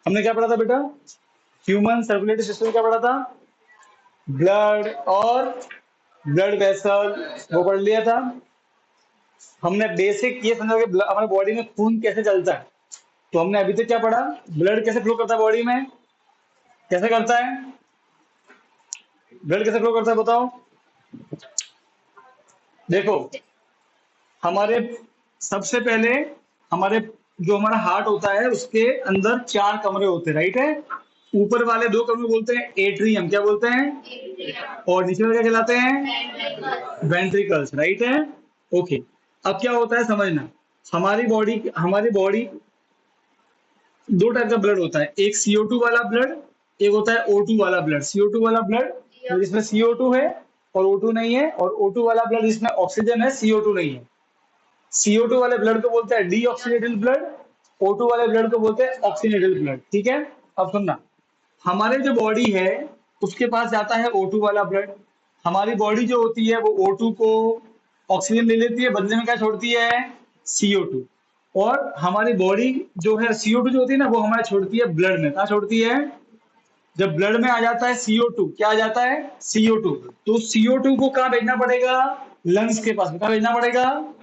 हमने क्या पढ़ा था बेटा? ह्यूमन सर्कुलेटरी सिस्टम क्या पढ़ा था? ब्लड और ब्लड वेसल, वो पढ़ लिया था हमने। बेसिक ये समझा कि हमारे बॉडी में खून कैसे चलता है। तो हमने अभी तक क्या पढ़ा? ब्लड कैसे फ्लो करता है बॉडी में, कैसे करता है? ब्लड कैसे फ्लो करता है बताओ? देखो, हमारे सबसे पहले हमारे जो हमारा हार्ट होता है उसके अंदर 4 कमरे होते हैं, राइट है? ऊपर वाले 2 कमरे बोलते हैं एट्रियम, क्या बोलते हैं? और नीचे वाले क्या कहलाते हैं? वेंट्रिकल्स, राइट है? ओके। अब क्या होता है समझना, हमारी बॉडी 2 टाइप का ब्लड होता है, एक CO2 वाला ब्लड, एक होता है O2 वाला ब्लड। CO2 वाला ब्लड तो जिसमें CO2 है और O2 नहीं है, और O2 वाला ब्लड जिसमें ऑक्सीजन है, CO2 नहीं है। CO2 वाले ब्लड को बोलते हैं डीऑक्सीनेटेड ब्लड, O2 वाले ब्लड को बोलते हैं ऑक्सीनेटेड ब्लड, ठीक है? अब सुनना, हमारे जो बॉडी है उसके पास जाता है O2 वाला ब्लड। हमारी बॉडी जो होती है वो O2 को ऑक्सीजन ले लेती है, बदले में क्या छोड़ती है? CO2। और हमारी बॉडी जो है CO2 जो होती है ना वो हमारे छोड़ती है ब्लड में। कहाँ छोड़ती है? जब ब्लड में आ जाता है CO2, क्या आ जाता है? CO2। तो CO2 को कहाँ भेजना पड़ेगा? लंग्स के पास। कहाँ भेजना पड़ेगा?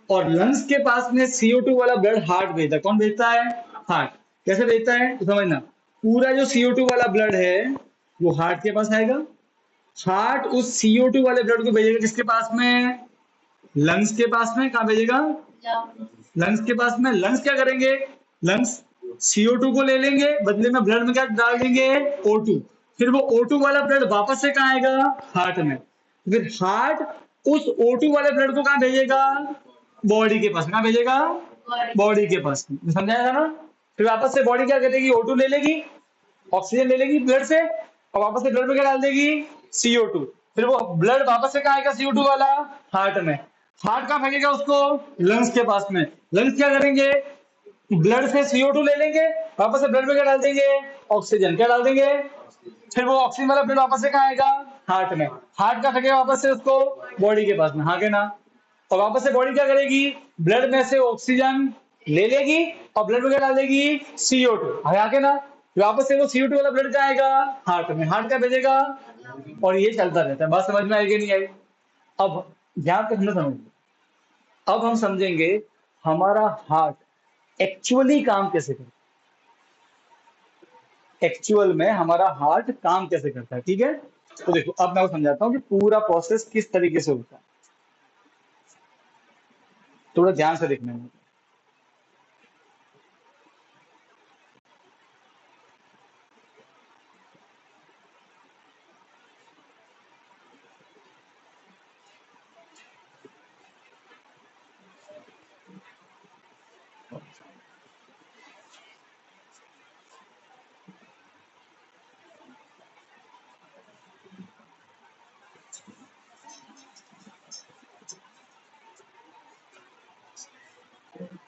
और लंग्स के पास में CO2 वाला ब्लड हार्ट भेजता है। कौन भेजता है? हार्ट। कैसे भेजता है तो समझना, पूरा जो CO2 वाला ब्लड है वो हार्ट के पास आएगा। हार्ट उस CO2 वाले ब्लड को भेजेगा किसके पास में? लंग्स के पास में। कहाँ भेजेगा? लंग्स के पास में। लंग्स क्या करेंगे? लंग्स CO2 को ले लेंगे, बदले में ब्लड में क्या डाल देंगे? O2। फिर वो O2 वाला ब्लड वापस से कहाँ आएगा? हार्ट में। फिर हार्ट उस O2 वाले ब्लड को कहाँ भेजेगा? बॉडी के पास। कहाँ भेजेगा? बॉडी के पास। समझाया था ना? फिर वापस से बॉडी क्या करेगी? O2 ले लेगी, ऑक्सीजन ले लेगी ब्लड से, और वापस से ब्लड में क्या डाल देगी? CO2। फिर वो ब्लड वापस से कहाँ आएगा? CO2 वाला हार्ट में। हार्ट कहाँ फेंकेगा उसको? लंग्स के पास में। लंग्स क्या करेंगे? ब्लड से CO2 ले लेंगे, वापस से ब्लड में क्या डाल देंगे? ऑक्सीजन। क्या डाल देंगे? फिर वो ऑक्सीजन वाला ब्लड वापस से कहाँ आएगा? हार्ट में। हार्ट का फेंकेगा वापस से उसको बॉडी के पास में, हाँ के ना? और वापस से बॉडी क्या करेगी? ब्लड में से ऑक्सीजन ले लेगी और ब्लड में क्या डाल देगी? CO2, हाँ के ना? वापस से वो CO2 वाला ब्लड क्या आएगा? हार्ट में। हार्ट क्या भेजेगा? और ये चलता रहता है। बात समझ में आएगी नहीं आई? अब ध्यान से समझो। अब हम समझेंगे हमारा हार्ट एक्चुअली काम कैसे करता है। एक्चुअल में हमारा हार्ट काम कैसे करता है, ठीक है? तो देखो, अब मैं आपको समझाता हूँ कि पूरा प्रोसेस किस तरीके से होता है। थोड़ा ध्यान से देखना है।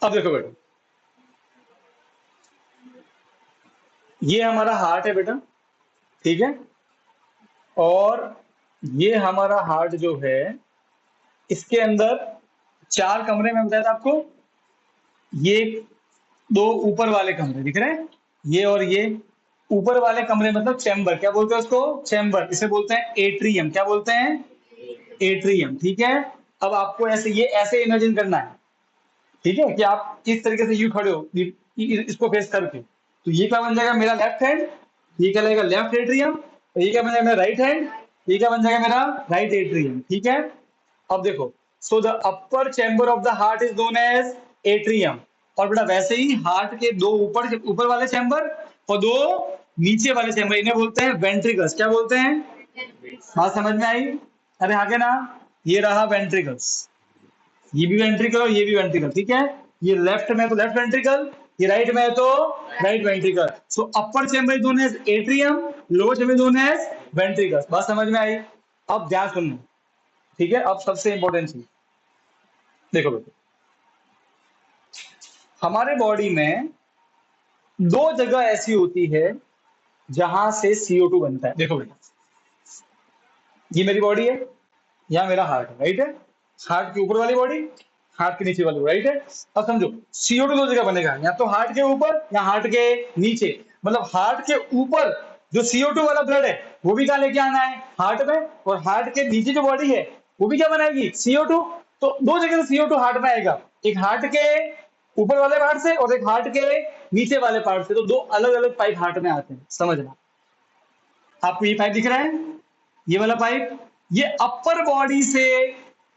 अब देखो बेटा, ये हमारा हार्ट है बेटा, ठीक है? और ये हमारा हार्ट जो है, इसके अंदर 4 कमरे में बताया था आपको। ये 2 ऊपर वाले कमरे दिख रहे हैं, ये और ये। ऊपर वाले कमरे मतलब चैम्बर, क्या बोलते हैं उसको? चैम्बर। इसे बोलते हैं एट्रियम। क्या बोलते हैं? एट्रियम, ठीक है? अब आपको ऐसे इमेजिन करना है, ठीक है? कि आप किस तरीके से यू खड़े हो इसको फेस करके। तो ये क्या बन जाएगा? मेरा लेफ्ट हैंड। ये क्या लगेगा? Left atrium. और ये क्या बन जाएगा? मेरा राइट हैंड। ये क्या बन जाएगा? मेरा राइट एट्रियम, ठीक है? अब देखो, so the upper chamber of the heart is known as atrium. और बेटा वैसे ही हार्ट के 2 ऊपर वाले चैम्बर और 2 नीचे वाले चैम्बर, इन्हें बोलते हैं वेंट्रिकल्स। क्या बोलते हैं? बात समझ में आई? अरे आगे ना, ये रहा वेंट्रिकल्स। ये भी वेंट्रिकल और ये भी वेंट्रिकल, ठीक है? ये लेफ्ट में है तो लेफ्ट वेंट्रिकल, ये राइट में है तो right ventricle. So upper chamber is known as atrium, lower chamber is known as ventricles. बात समझ में आई? अब ध्यान सुनना, ठीक है? अब सबसे इंपॉर्टेंट चीज देखो बेटा, हमारे बॉडी में 2 जगह ऐसी होती है जहां से CO2 बनता है। देखो बेटा, ये मेरी बॉडी है, यहाँ मेरा हार्ट है, राइट है? हार्ट के ऊपर वाली बॉडी, हार्ट के नीचे वाली, राइट है? अब समझो, CO2 2 जगह बनेगा, या तो हार्ट के ऊपर या हार्ट के नीचे। मतलब हार्ट के ऊपर जो CO2 वाला ब्लड है वो भी क्या लेके आना है हार्ट में, और हार्ट के नीचे जो बॉडी है वो भी क्या बनाएगी CO2। तो दो जगह से CO2 हार्ट में आएगा, एक हार्ट के ऊपर वाले पार्ट से और एक हार्ट के नीचे वाले पार्ट से, तो दो अलग अलग पाइप हार्ट में आते हैं, समझना। आपको ये पाइप दिख रहा है, ये वाला पाइप, ये अपर बॉडी से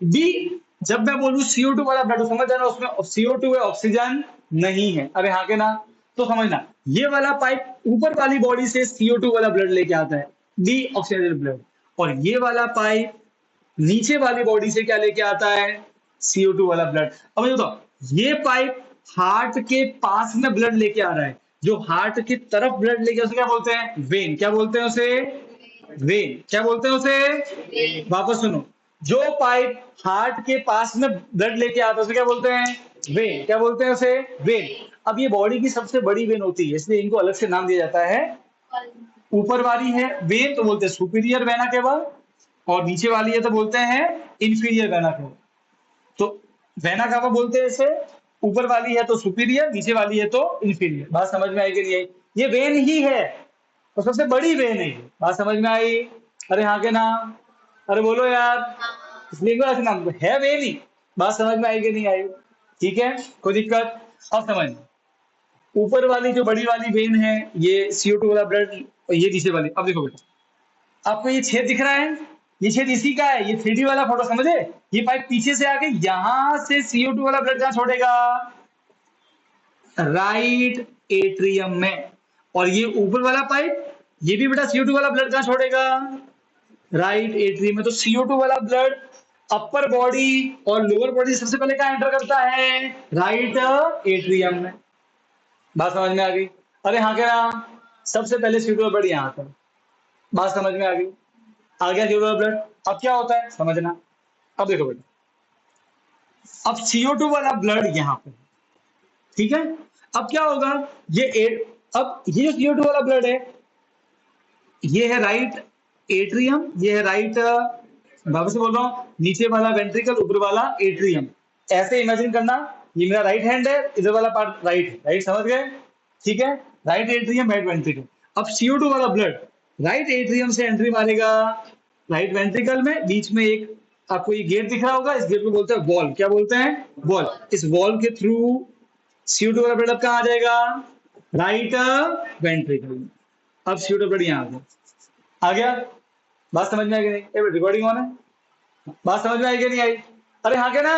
भी, जब मैं बोलूं CO2 वाला ब्लड, समझ जाना उसमें CO2 है, ऑक्सीजन नहीं है। अरे हाँ के ना, तो समझना ये वाला पाइप ऊपर वाली बॉडी से CO2 वाला ब्लड लेके आता है, डी ऑक्सीजनेटेड ब्लड, और ये वाला पाइप नीचे वाली बॉडी से क्या लेके आता है CO2 वाला ब्लड। अब मुझे बताओ, ये पाइप हार्ट के पास में ब्लड लेके आ रहा है, जो हार्ट की तरफ ब्लड लेके उसे क्या बोलते हैं वेन, क्या बोलते हैं उसे वेन, क्या बोलते हैं उसे, वापस सुनो, जो पाइप हार्ट के पास में ब्लड लेके आता है उसे क्या बोलते हैं वेन, क्या बोलते हैं उसे वेन। अब ये बॉडी की सबसे बड़ी वेन होती है, इसलिए इनको अलग से नाम दिया जाता है। ऊपर वाली है वेन तो बोलते हैं सुपीरियर वेना केवा, और नीचे वाली है तो बोलते हैं इंफीरियर वेना केवा। तो वेना केवा बोलते हैं इसे, ऊपर वाली है तो सुपीरियर, नीचे वाली है तो इंफीरियर। बात समझ में आई कि नहीं आई, ये वेन ही है और सबसे बड़ी वेन है, बात समझ में आई। अरे हाँ के ना, अरे बोलो यार, इसलिए ऐसे नाम है वेन ही। बात समझ में आई कि नहीं आई, ठीक है, कोई दिक्कत। अब समझ, ऊपर वाली जो बड़ी वाली वेन है ये CO2 वाला ब्लड, और ये नीचे वाली, अब देखो बेटा, आपको ये छेद दिख रहा है, ये छेद इसी का है, ये 3D वाला फोटो समझे, ये पाइप पीछे से आके यहां से CO2 वाला ब्लड कहां छोड़ेगा, राइट एट्रियम में, और ये ऊपर वाला पाइप ये भी बेटा CO2 वाला ब्लड कहां छोड़ेगा, राइट एट्रियम में। तो CO2 वाला ब्लड अपर बॉडी और लोअर बॉडी सबसे पहले कहां एंटर करता है, राइट एट्रियम में। बात समझ में आ गई। अरे हाँ क्या, सबसे पहले CO2 वाला ब्लड यहाँ आता है, बात समझ में आ गई, आ गया CO2 वाला ब्लड। अब क्या होता है समझना, अब देखो बेटा, अब CO2 वाला ब्लड यहाँ पे, ठीक है, अब क्या होगा, अब ये जो CO2 वाला ब्लड है ये है राइट एट्रियम, ये है राइट, वापस से बोल रहा हूं, नीचे वाला वेंट्रिकल, ऊपर वाला एट्रियम। ऐसे इमेजिन करना, ये मेरा राइट हैंड है, इधर वाला पार्ट राइट, राइट समझ गए, ठीक है, राइट एट्रियम राइट वेंट्रिकल। अब CO2 वाला ब्लड राइट एट्रियम से एंट्री मारेगा राइट वेंट्रिकल में, बीच में एक आपको ये गेट दिख रहा होगा, इस गेट को बोलते हैं वॉल, क्या बोलते हैं वॉल। इस वॉल के थ्रू CO2 वाला ब्लड कहां आ जाएगा, राइट वेंट्रिकल। अब CO2 ब्लड यहाँ आ गया, बात समझ में आई कि नहीं, रिकॉर्डिंग ऑन है, बात समझ में आई कि नहीं आई। अरे हाँ क्या ना,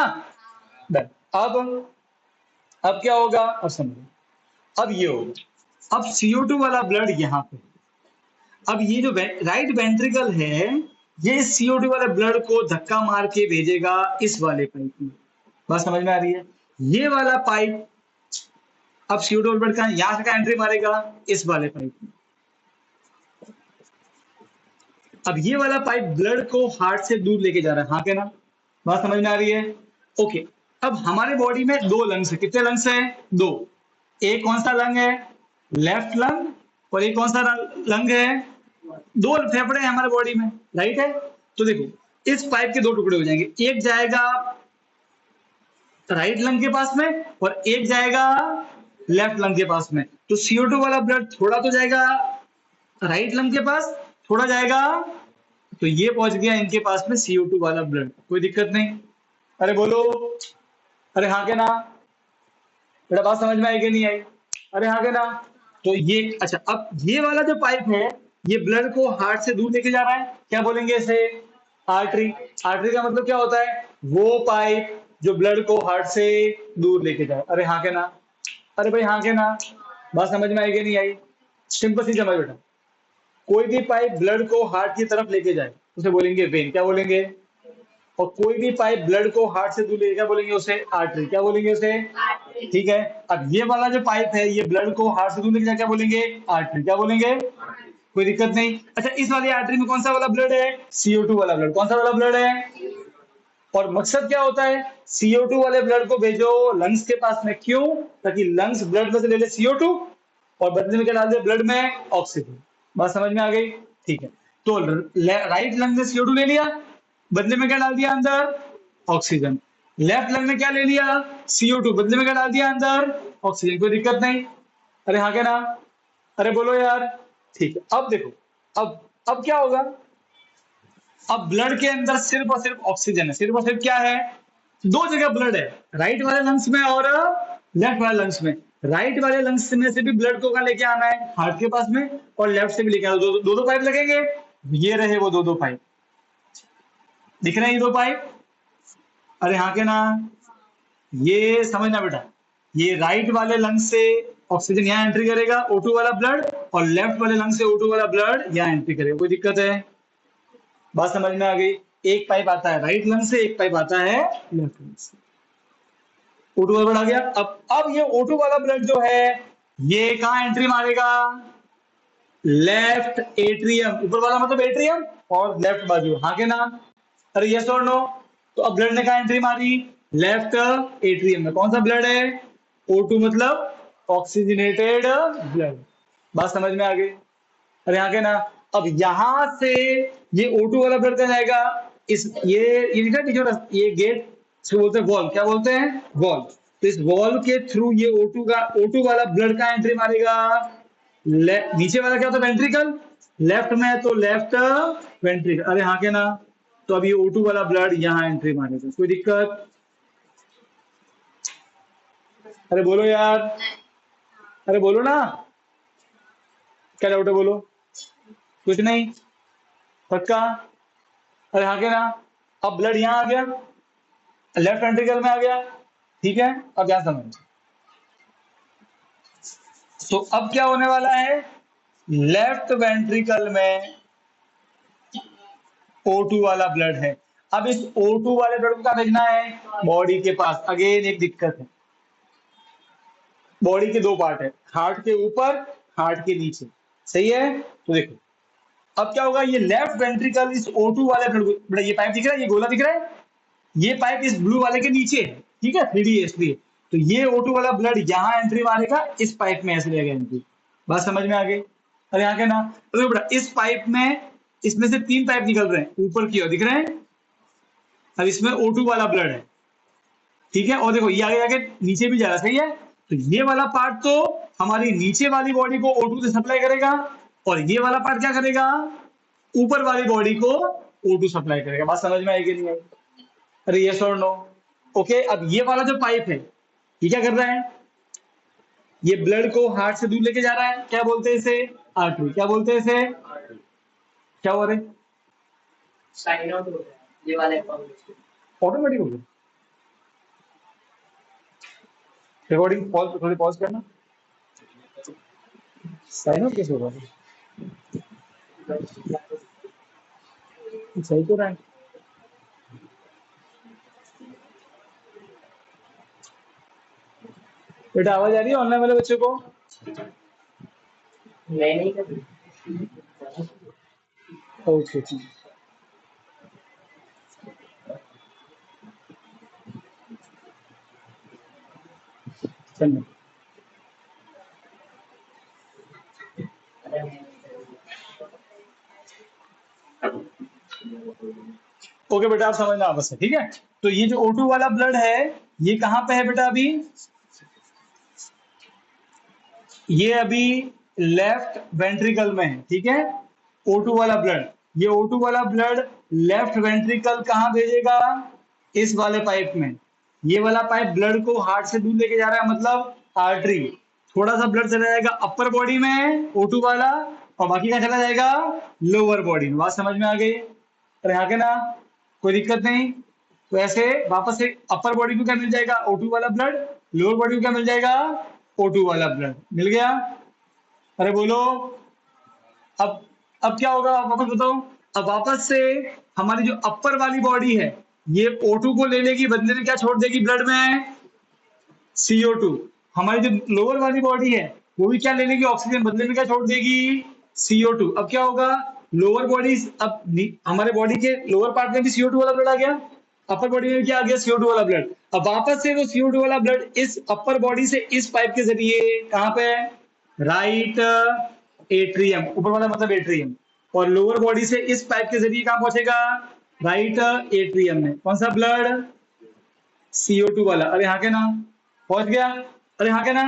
अब क्या होगा, अब समझो, अब ये होगा, अब CO2 वाला ब्लड यहाँ पे, अब ये जो राइट वेंट्रिकल है ये CO2 वाले ब्लड को धक्का मार के भेजेगा इस वाले पाइप में। बात समझ में आ रही है, ये वाला पाइप अब CO2 वाला ब्लड का यहां से का एंट्री मारेगा इस वाले पाइप में। अब ये वाला पाइप ब्लड को हार्ट से दूर लेके जा रहा है, हाँ क्या ना, बात समझ में आ रही है, ओके। अब हमारे बॉडी में दो लंग्स है, कितने लंग्स है, दो, एक कौन सा लंग है, लेफ्ट लंग, और एक कौन सा लंग है, दो फेफड़े हैं हमारे बॉडी में, राइट है। तो देखो इस पाइप के दो टुकड़े हो जाएंगे, एक जाएगा राइट लंग के पास में और एक जाएगा लेफ्ट लंग के पास में। तो CO2 वाला ब्लड थोड़ा तो जाएगा राइट लंग के पास, थोड़ा जाएगा, तो ये पहुंच गया इनके पास में CO2 वाला ब्लड, कोई दिक्कत नहीं। अरे बोलो, अरे हाँ क्या ना, बेटा बात समझ में आई कि नहीं आई, अरे हाँ क्या ना। तो ये अच्छा, अब ये वाला जो पाइप है ये ब्लड को हार्ट से दूर लेके जा रहा है, क्या बोलेंगे इसे, आर्टरी। आर्टरी का मतलब क्या होता है, वो पाइप जो ब्लड को हार्ट से दूर लेके जाए। अरे हाँ क्या ना, अरे भाई हाँ क्या ना, बात समझ में आई कि नहीं आई, सिंपल सी समझ बेटा, कोई भी पाइप ब्लड को हार्ट की तरफ लेके जाए उसे बोलेंगे वेन, क्या बोलेंगे, और कोई भी पाइप ब्लड को हार्ट से दूर लेके क्या बोलेंगे उसे, आर्टरी, क्या बोलेंगे उसे, ठीक है। अब ये वाला जो पाइप है ये ब्लड को हार्ट से दूर लेके जाए, क्या बोलेंगे, आर्टरी, क्या बोलेंगे, कोई दिक्कत नहीं। अच्छा, इस वाली आर्टरी में कौन सा वाला ब्लड है, CO2 वाला ब्लड, कौन सा वाला ब्लड है, और मकसद क्या होता है, CO2 वाले ब्लड को भेजो लंग्स के पास में, क्यों, ताकि लंग्स ब्लड में से ले ले CO2 और बदले में क्या डाल दे ब्लड में, ऑक्सीजन। बात समझ में आ गई, ठीक है। तो राइट लंग ने CO2 ले लिया, बदले में क्या डाल दिया अंदर, ऑक्सीजन। लेफ्ट लंग ने क्या ले लिया, CO2, बदले में क्या डाल दिया अंदर, ऑक्सीजन, कोई दिक्कत नहीं। अरे हाँ क्या ना, अरे बोलो यार। ठीक है, अब देखो, अब क्या होगा? अब ब्लड के अंदर सिर्फ और सिर्फ ऑक्सीजन है, सिर्फ और सिर्फ क्या है? दो जगह ब्लड है, राइट वाले लंग्स में और लेफ्ट वाले लंग्स में। राइट वाले लंग्स में से भी ब्लड को कहाँ लेके आना है? हार्ट के पास में। और लेफ्ट से भी लेके आना, दो दो पाइप लगेंगे। ये रहे वो दो पाइप, दिख रहे हैं ये दो पाइप? अरे हाँ के ना? ये समझना बेटा, ये राइट वाले लंग से ऑक्सीजन यहाँ एंट्री करेगा, O2 वाला ब्लड, और लेफ्ट वाले लंग से O2 वाला ब्लड यहाँ एंट्री करेगा। कोई दिक्कत है? बात समझ में आ गई? एक पाइप आता है राइट लंग से, एक पाइप आता है लेफ्ट लंग से। O2 वाला ब्लड आ गया। अब ये O2 वाला ब्लड जो है, ये कहाँ एंट्री मारेगा? Left atrium. ऊपर वाला मतलब एट्रियम, और लेफ्ट बाजू, हाँ के ना? अरे यस और नो? तो अब ब्लड ने कहा एंट्री मारी? लेफ्ट एट्रियम में। कौन सा ब्लड है? O2 मतलब ऑक्सीजनेटेड ब्लड। बात समझ में आ गई? अरे यहाँ के ना? अब यहां से ये O2 वाला ब्लड कहाँ जाएगा? इस ये लिखा है जो ये गेट से बोलते हैं वॉल्व, क्या बोलते हैं? वॉल्व। तो इस वॉल्व के थ्रू ये O2 वाला ब्लड का एंट्री मारेगा। नीचे वाला क्या होता है? वेंट्रिकल। लेफ्ट में है तो लेफ्ट वेंट्रिकल। अरे हाँ के ना? तो अब ये O2 वाला ब्लड यहाँ एंट्री मारेगा। कोई दिक्कत? अरे बोलो यार, अरे बोलो ना, क्या डाउट है? बोलो। कुछ नहीं? पक्का? अरे हाँ के ना? अब ब्लड यहाँ आ गया, लेफ्ट वेंट्रिकल में आ गया, ठीक है? अब क्या समझ? तो अब क्या होने वाला है? लेफ्ट वेंट्रिकल में O2 वाला ब्लड है। अब इस O2 वाले ब्लड को क्या भेजना है? बॉडी के पास। अगेन एक दिक्कत है, बॉडी के दो पार्ट है, हार्ट के ऊपर, हार्ट के नीचे, सही है? तो देखो अब क्या होगा, ये लेफ्ट वेंट्रिकल इस O2 वाले ब्लड को, ये पाइप दिख रहा है, ये गोला दिख रहा है, ये पाइप इस ब्लू वाले के नीचे है, ठीक है? 3D इसलिए। तो ये O2 वाला ब्लड यहाँ एंट्री मारेगा, इस पाइप में ऐसे रहेगा एंट्री। बात समझ में आ गई? अरे यहाँ के ना? तो बेटा इस पाइप में, इसमें से तीन पाइप निकल रहे हैं ऊपर की ओर, दिख रहे हैं? अब इसमें O2 वाला ब्लड है, ठीक है? और देखो ये आगे आगे नीचे भी जा रहा है, सही है? तो ये वाला पार्ट तो हमारी नीचे वाली बॉडी को O2 से सप्लाई करेगा, और ये वाला पार्ट क्या करेगा? ऊपर वाली बॉडी को O2 सप्लाई करेगा। बात समझ में आएगी नहीं आई? अरे यस और नो? ओके, अब ये वाला जो पाइप है, ये क्या कर रहा है? ये ब्लड को हार्ट से दूर लेके जा रहा है, क्या बोलते हैं इसे? आर्टरी। क्या बोलते हैं इसे? क्या हो रहा है? साइन आउट हो गया ये वाला ऑटोमेटिक हो गया। रिकॉर्डिंग पॉज, थोड़ी पॉज करना। साइन आउट कैसे होगा? सही तो रहा है। बेटा आवाज आ रही है ऑनलाइन वाले बच्चों को? नहीं करती। ओके, चलो। ओके बेटा, आप समझना आपस में, ठीक है? तो ये जो O2 वाला ब्लड है, ये कहाँ पे है बेटा? अभी ये अभी लेफ्ट वेंट्रिकल में है, ठीक है? O2 वाला ब्लड, ये O2 वाला ब्लड लेफ्ट वेंट्रिकल कहाँ भेजेगा? इस वाले पाइप में। ये वाला पाइप ब्लड को हार्ट से दूर लेके जा रहा है, मतलब आर्टरी। थोड़ा सा ब्लड चला जाएगा अपर बॉडी में O2 वाला, और बाकी का चला जाएगा लोअर बॉडी में। बात समझ में आ गई? अरे हाँ के ना? कोई दिक्कत नहीं? तो ऐसे वापस से अपर बॉडी को क्या मिल जाएगा? O2 वाला ब्लड। लोअर बॉडी को क्या मिल जाएगा? O2 वाला ब्लड मिल गया। अरे बोलो। अब क्या होगा, वापस बताओ। अब वापस से हमारी जो अपर वाली बॉडी है, ये O2 को ले लेगी, बदले में क्या छोड़ देगी ब्लड में? CO2। हमारी जो लोअर वाली बॉडी है, वो भी क्या ले लेगी? ऑक्सीजन, बदले में क्या छोड़ देगी? CO2। अब क्या होगा, लोअर बॉडी, अब हमारे बॉडी के लोअर पार्ट में भी CO2 वाला ब्लड आ गया, अपर बॉडी में क्या आ गया? CO2 वाला ब्लड। अब वापस से वो CO2 वाला ब्लड इस अपर बॉडी से इस पाइप के जरिए कहां पे? राइट एट्रियम, ऊपर वाला मतलब एट्रियम, और लोअर बॉडी से इस पाइप के जरिए कहां पहुंचेगा? राइट एट्रियम में। कौन सा ब्लड? CO2 वाला। अरे हाँ के ना? पहुंच गया? अरे हाँ के ना?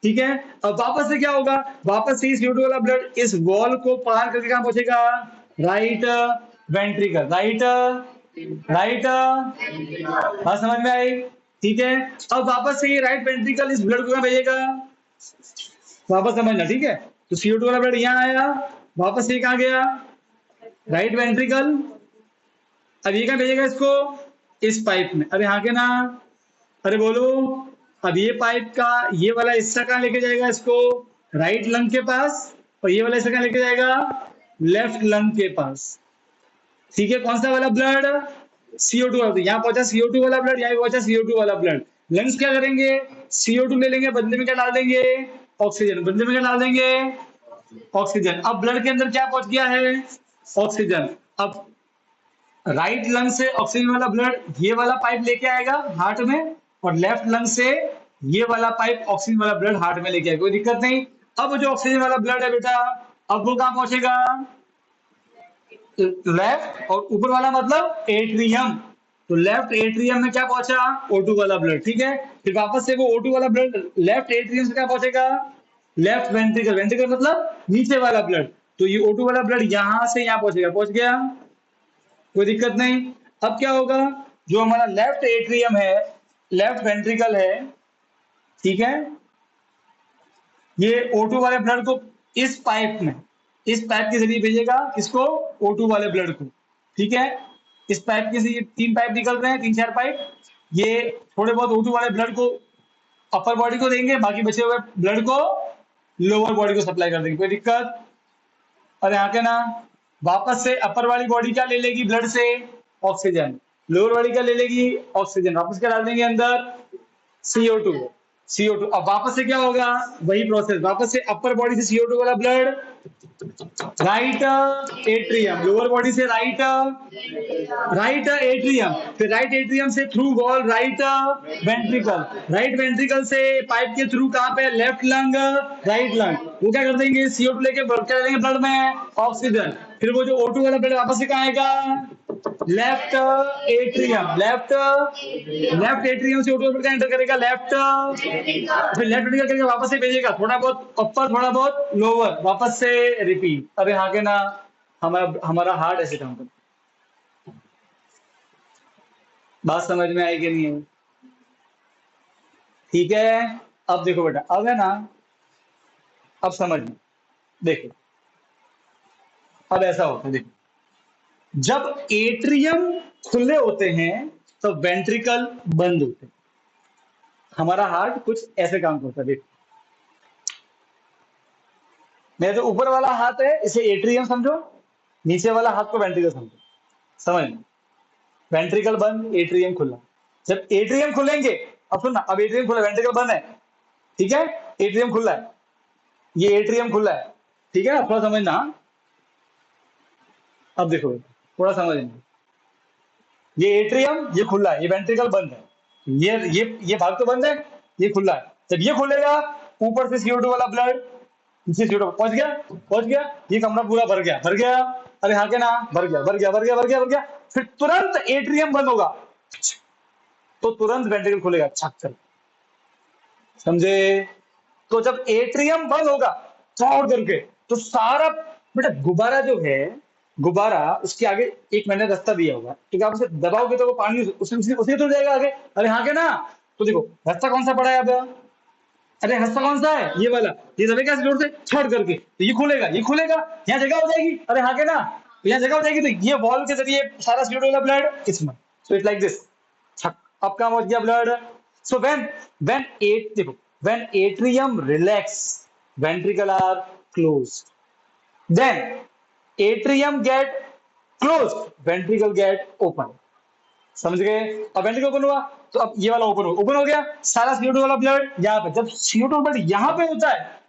ठीक है। अब वापस से क्या होगा, वापस से CO2 वाला ब्लड इस वॉल को पार करके कहां पहुंचेगा, राइट वेंट्रिकल, राइट बात समझ में आई, ठीक है। अब वापस से ये राइट वेंट्रिकल इस ब्लड को कहां भेजेगा, वापस समझना, ठीक है। तो CO2 वाला ब्लड यहां आया, वापस से कहां गया, राइट वेंट्रिकल। अब ये कहां भेजेगा इसको, इस पाइप में, अरे हाँ के ना, अरे बोलो। अब ये पाइप का ये वाला हिस्सा कहां लेके जाएगा इसको, राइट लंग के पास, और ये वाला हिस्सा कहां लेके जाएगा, लेफ्ट लंग के पास, ठीक है। कौन सा वाला ब्लड, CO2 वाला, यहाँ पहुंचा CO2 वाला ब्लड, यहाँ पहुंचा CO2 वाला ब्लड। लंग्स क्या करेंगे, CO2 ले लेंगे, बदले में क्या डाल देंगे, ऑक्सीजन, बदले में क्या डाल देंगे, ऑक्सीजन। अब ब्लड के अंदर क्या पहुंच गया है, ऑक्सीजन। अब राइट लंग से ऑक्सीजन वाला ब्लड ये वाला पाइप लेके आएगा हार्ट में, और लेफ्ट लंग से ये वाला पाइप ऑक्सीजन वाला ब्लड हार्ट में लेके आएगा, कोई दिक्कत नहीं। अब जो ऑक्सीजन वाला ब्लड है बेटा, अब वो कहां पहुंचेगा, लेफ्ट, और ऊपर वाला मतलब एट्रियम, तो लेफ्ट एट्रियम में क्या पहुंचा, O2 वाला ब्लड, ठीक है। फिर वापस से वो O2 वाला ब्लड लेफ्ट एट्रियम से क्या पहुंचेगा, लेफ्ट वेंट्रिकल, वेंट्रिकल मतलब नीचे वाला ब्लड, तो ये O2 वाला ब्लड यहां से यहां पहुंचेगा, पहुंच गया, कोई दिक्कत नहीं। अब क्या होगा, जो हमारा लेफ्ट एट्रियम है, लेफ्ट वेंट्रिकल है, ठीक है, ये O2 वाले ब्लड को इस पाइप में, इस पाइप के जरिए भेजेगा, किसको, O2 वाले ब्लड को, ठीक है। इस पाइप के से ये 3 पाइप निकल रहे हैं, 3-4 पाइप, ये थोड़े बहुत O2 वाले ब्लड को अपर बॉडी को देंगे, बाकी बचे हुए ब्लड को लोअर बॉडी को सप्लाई कर देंगे, कोई दिक्कत, अरे यहाँ के ना। वापस से अपर वाली बॉडी क्या ले लेगी ब्लड से, ऑक्सीजन, लोअर बॉडी क्या ले लेगी, ऑक्सीजन, वापस क्या डाल देंगे अंदर, CO2, CO2। अब वापस से क्या होगा, वही प्रोसेस, वापस से अपर बॉडी से CO2 वाला blood right atrium, lower body से राइट एट्रियम, फिर राइट एट्रियम से through wall right ventricle, right ventricle से पाइप के थ्रू कहां पे, लेफ्ट लंग, राइट लंग, वो क्या कर देंगे, CO2 लेके क्या देंगे ब्लड में, ऑक्सीजन। फिर वो जो O2 वाला ब्लड वापस से कहां आएगा, लेफ्ट एट्रियम, लेफ्ट एट्रियम से O2 का एंटर करेगा लेफ्ट, फिर लेफ्ट एट्रियम करके वापस से भेजेगा, थोड़ा बहुत अपर थोड़ा बहुत लोअर, वापस से रिपीट। अरे हाँ के ना, हमारा हार्ट ऐसे काम करता है। बात समझ में आई कि नहीं है, ठीक है। अब देखो बेटा, अब है ना, अब समझ में, देखो अब ऐसा होता है, देखो जब एट्रियम खुले होते हैं तो वेंट्रिकल बंद होते हैं। हमारा हार्ट कुछ ऐसे काम करता है, देखो मेरा जो ऊपर वाला हाथ है इसे एट्रियम समझो, नीचे वाला हाथ को वेंट्रिकल समझो, समझ लो, वेंट्रिकल बंद, एट्रियम खुला। जब एट्रियम खुलेंगे, अब सुनना, अब एट्रियम खुला, वेंट्रिकल बंद है, ठीक है, एट्रियम खुला है, ये एट्रियम खुला है, ठीक है, थोड़ा समझना। अब देखो थोड़ा समझना, ये एट्रियम ये खुला है, ये वेंट्रिकल बंद है, ये भाग तो बंद है, ये खुला है। जब ये खुलेगा, ऊपर से CO2 वाला ब्लड नीचे CO2 पहुंच गया, ये कमरा पूरा भर गया, अरे हाँ के ना, भर गया, फिर तुरंत एट्रियम बंद होगा, तो तुरंत वेंट्रिकल खुलेगा, छक कर, समझे। तो जब एट्रियम बंद होगा चौड़ करके, तो सारा बेटा गुब्बारा जो है, गुब्बारा उसके आगे एक मैंने रास्ता दिया होगा, क्योंकि आप उसे दबाओगे तो वो पानी उसी तो जाएगा आगे, अरे हाँ के ना। तो देखो रास्ता कौन सा पड़ा है अब, अरे रास्ता कौन सा है, ये वाला, ये दबेगा जोर से छोड़ करके, तो ये खुलेगा, यहाँ जगह हो जाएगी, अरे हाँ के ना, तो यहाँ जगह हो जाएगी, तो ये वॉल के जरिए सारा CO2 वाला ब्लड इसमें, सो इट लाइक दिस, अब कहां पहुंच गया blood. So when atrium relax, ventricle are closed, then atrium get closed, ventricle get open, समझ गए। अब वेंट्रिकल ओपन हुआ, तो अब ये वाला ओपन हो गया, सारा CO2 वाला ब्लड यहाँ पे, जब CO2 ब्लड यहाँ पे होता है,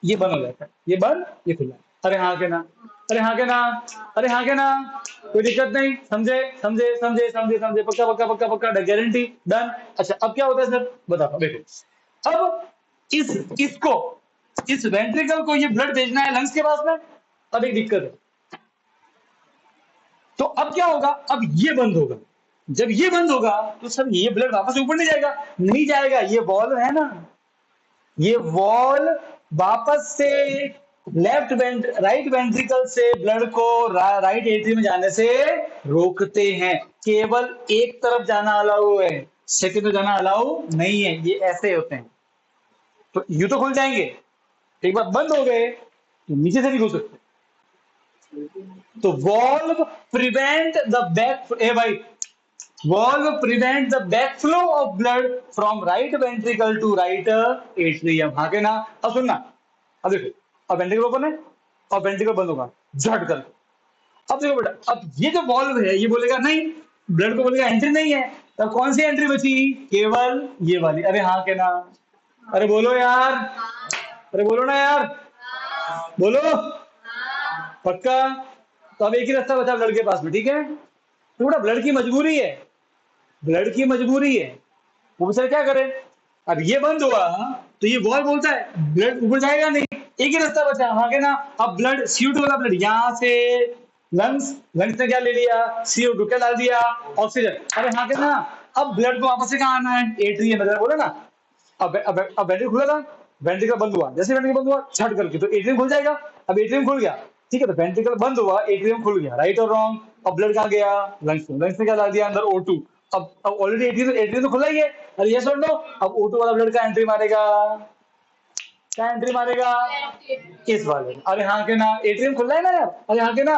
ये बंद हो जाता है, ये बंद, ये खुला, अरे हाँ के ना, अरे हाँ के ना, अरे हाँ के ना, कोई दिक्कत नहीं, समझे, पक्का, गारंटी, डन। अच्छा अब क्या होता है सर, बताओ, देखो अब इस वेंट्रिकल को ये ब्लड भेजना है लंग्स के पास में, अब एक दिक्कत है, तो अब क्या होगा, अब ये बंद होगा, जब ये बंद होगा तो सर ये ब्लड वापस ऊपर नहीं जाएगा, ये वॉल्व है ना, ये वॉल वापस से राइट वेंट्रिकल से ब्लड को राइट एट्रियम में जाने से रोकते हैं। केवल एक तरफ जाना अलाउ है, सेकंड में जाना अलाउ नहीं है। ये ऐसे होते हैं। तो यू तो खुल जाएंगे, एक बार बंद हो गए तो नीचे से नहीं खुल सकते। तो वॉल्व प्रिवेंट द बैक ए भाई valve prevent the backflow of blood from right ventricle to right atrium। हाँ के ना? अब सुनना, अब देखो, अब वेंट्रिकल ओपन है और वेंट्रिकल बंद होगा झट कर। अब देखो बेटा, अब ये जो वॉल्व है ये बोलेगा नहीं, ब्लड को बोलेगा एंट्री नहीं है, तब कौन सी एंट्री बची? केवल ये वाली। अरे हाँ के ना? अरे बोलो यार, अरे बोलो ना यार, बोलो पक्का। तो अब एक ही रास्ता बचा ब्लड के पास में, ठीक है? तो बेटा ब्लड की मजबूरी है, ब्लड की मजबूरी है, वो बेचारा क्या करे? अब ये बंद हुआ तो ये वॉल्व बोलता है ब्लड ऊपर जाएगा नहीं, एक ही रास्ता बचा। हाँ के ना? अब ब्लड CO2 वाला ब्लड यहाँ से लंग्स ने क्या ले लिया? CO2 क्या डाल दिया? ऑक्सीजन। अरे हाँ के ना? अब ब्लड को वापस से कहाँ आना है? एट्रियम में, बोला ना? अब वेंट्रिकल खुला था, वेंट्रिकल बंद हुआ, जैसे वेंट्रिकल बंद हुआ छट करके तो एट्रियम खुल जाएगा। अब एट्रियम खुल गया, ठीक है, तो वेंट्रिकल बंद हुआ, एट्रियम खुल गया, राइट और रॉन्ग? अब ब्लड कहाँ गया? लंग्स में क्या डाल दिया अंदर? O2। अब ऑलरेडी एट्रियम तो खुला ही है। अरे ये सुन लो, अब O2 वाला ब्लड का एंट्री मारेगा, क्या एंट्री मारेगा? इस वाले। अरे हाँ के ना? एट्रियम खुला है ना यार? अरे हाँ के ना?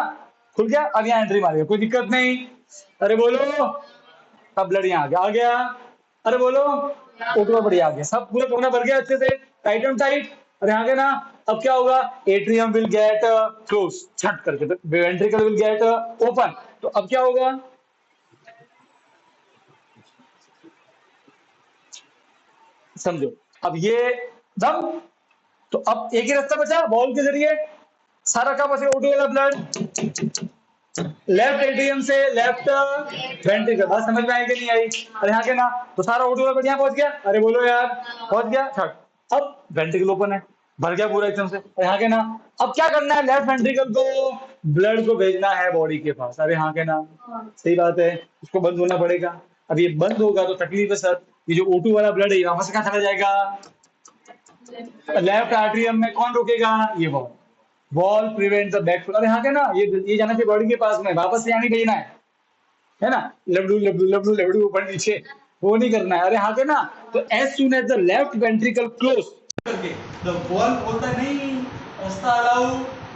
खुल गया, अब यहाँ एंट्री मारेगा, कोई दिक्कत नहीं। अरे बोलो, अब ब्लड यहाँ आ गया। अरे बोलो, O2 बढ़िया आ गया, सब पूरा कोना भर गया अच्छे से, टाइट एंड टाइट। अरे हाँ के ना? अब क्या होगा? एट्रियम विल गेट क्लोज, छट करके, तो वेंट्रिकल विल गेट ओपन। तो अब क्या होगा? समझो, अब ये दम, तो अब एक ही रास्ता बचा वॉल्व के जरिए, सारा का बस O2 वाला ब्लड लेफ्ट एट्रियम से लेफ्ट वेंट्रिकल। बात समझ में आई कि नहीं आई? अरे हाँ के ना? तो सारा O2 वाला ब्लड यहाँ पहुंच गया। अरे बोलो यार, पहुंच गया, छट। अब वेंट्रिकल ओपन है, भर गया पूरा एकदम से। अरे हाँ के ना? अब क्या करना है? लेफ्ट वेंट्रिकल को ब्लड को भेजना है बॉडी के पास। अरे हाँ के ना? सही बात है, उसको बंद होना पड़ेगा। अब ये बंद होगा तो तकलीफ है सर, ये जो O2 वाला ब्लड है वहां से कहाँ चला जाएगा? लेफ्ट आर्ट्रियम में। कौन रोकेगा? ये वॉल प्रिवेंट द बैकफ्लो। अरे हाँ के ना? ये जाना चाहिए बॉडी के पास में, वापस से यहाँ नहीं भेजना है ना? लबडू लबडू लबडू लबडू ऊपर नीचे वो नहीं करना है। अरे हाँ के ना? तो as soon as the left ventricle close करके द वॉल बोलता है नहीं, रास्ता अलाउ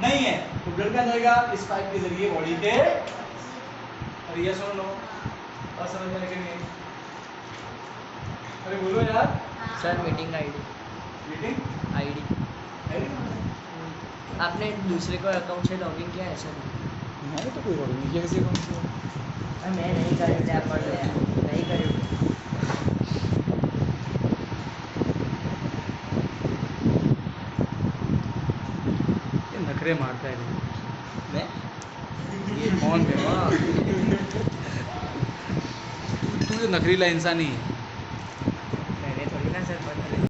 नहीं है, तो ब्लड क्या जाएगा? इस पाइप के जरिए बॉडी के। अरे ये सुन लो, और समझ में कि नहीं? अरे बोलो यार sir meeting ID, meeting ID आपने दूसरे को अकाउंट से लॉगिन किया है सर? नहीं तो कोई प्रॉब्लम नहीं किया किसी अकाउंट से। मैं नहीं कर रहा, पढ़ लिया नहीं कर। नखरे मारता है मैं ये कौन है? तू जो नखरीला इंसान ही है।